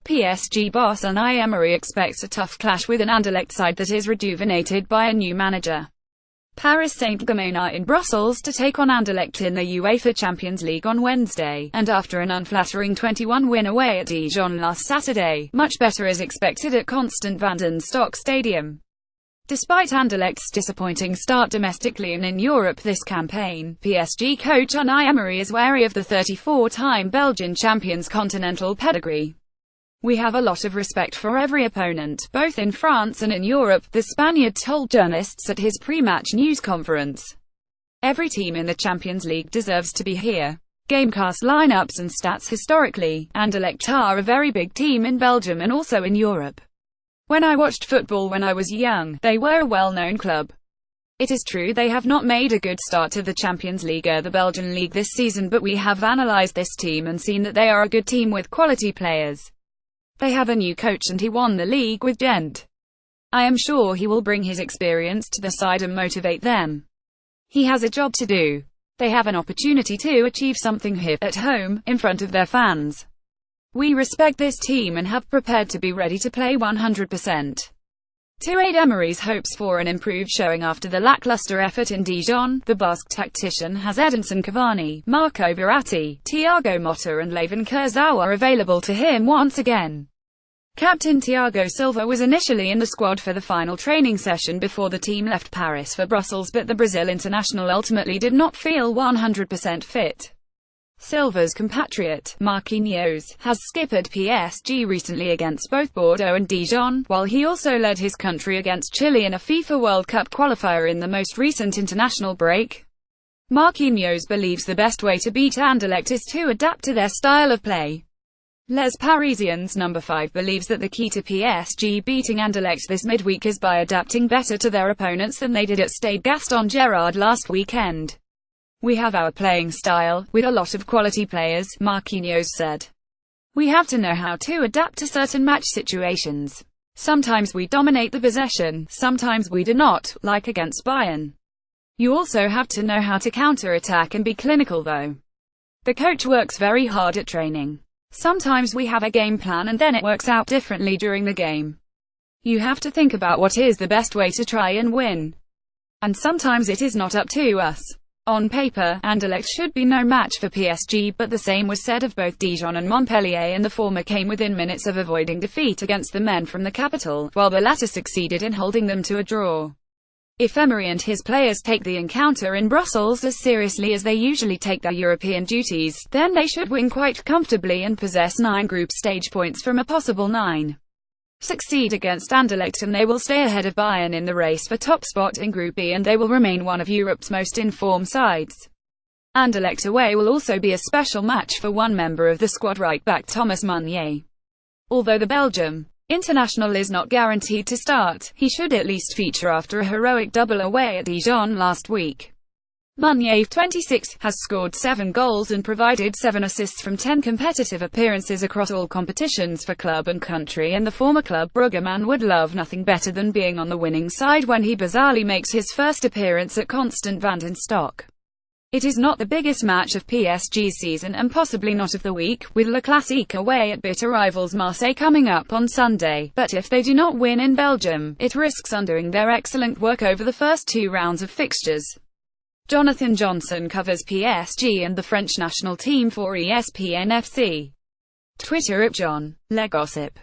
PSG boss Unai Emery expects a tough clash with an Anderlecht side that is rejuvenated by a new manager. Paris Saint-Germain are in Brussels to take on Anderlecht in the UEFA Champions League on Wednesday, and after an unflattering 21 win away at Dijon last Saturday, much better is expected at Constant Vanden Stock Stadium. Despite Anderlecht's disappointing start domestically and in Europe this campaign, PSG coach Unai Emery is wary of the 34-time Belgian champion's continental pedigree. "We have a lot of respect for every opponent, both in France and in Europe," the Spaniard told journalists at his pre-match news conference. "Every team in the Champions League deserves to be here." GameCast lineups and stats. Historically, Anderlecht are a very big team in Belgium and also in Europe. "When I watched football when I was young, they were a well-known club. It is true they have not made a good start to the Champions League or the Belgian League this season, but we have analysed this team and seen that they are a good team with quality players. They have a new coach and he won the league with Gent. I am sure he will bring his experience to the side and motivate them. He has a job to do. They have an opportunity to achieve something here, at home, in front of their fans. We respect this team and have prepared to be ready to play 100%. To aid Emery's hopes for an improved showing after the lacklustre effort in Dijon, the Basque tactician has Edinson Cavani, Marco Verratti, Thiago Motta and Kurzawa available to him once again. Captain Thiago Silva was initially in the squad for the final training session before the team left Paris for Brussels, but the Brazil international ultimately did not feel 100% fit. Silva's compatriot, Marquinhos, has skippered PSG recently against both Bordeaux and Dijon, while he also led his country against Chile in a FIFA World Cup qualifier in the most recent international break. Marquinhos believes the best way to beat Anderlecht is to adapt to their style of play. Les Parisiens No. 5 believes that the key to PSG beating Anderlecht this midweek is by adapting better to their opponents than they did at Stade Gaston Gerard last weekend. "We have our playing style, with a lot of quality players," Marquinhos said. "We have to know how to adapt to certain match situations. Sometimes we dominate the possession, sometimes we do not, like against Bayern. You also have to know how to counter-attack and be clinical though. The coach works very hard at training. Sometimes we have a game plan and then it works out differently during the game. You have to think about what is the best way to try and win. And sometimes it is not up to us." On paper, Anderlecht should be no match for PSG, but the same was said of both Dijon and Montpellier, and the former came within minutes of avoiding defeat against the men from the capital, while the latter succeeded in holding them to a draw. If Emery and his players take the encounter in Brussels as seriously as they usually take their European duties, then they should win quite comfortably and possess 9 group stage points from a possible 9. Succeed against Anderlecht and they will stay ahead of Bayern in the race for top spot in Group B, and they will remain one of Europe's most informed sides. Anderlecht away will also be a special match for one member of the squad, right-back Thomas Meunier. Although the Belgium international is not guaranteed to start, he should at least feature after a heroic double away at Dijon last week. Meunier, 26, has scored 7 goals and provided 7 assists from 10 competitive appearances across all competitions for club and country, and the former Club Brugge man would love nothing better than being on the winning side when he bizarrely makes his first appearance at Constant Vanden Stock. It is not the biggest match of PSG's season and possibly not of the week, with Le Classique away at bitter rivals Marseille coming up on Sunday, but if they do not win in Belgium, it risks undoing their excellent work over the first 2 rounds of fixtures. Jonathan Johnson covers PSG and the French national team for ESPN FC. Twitter @John Le Gossip.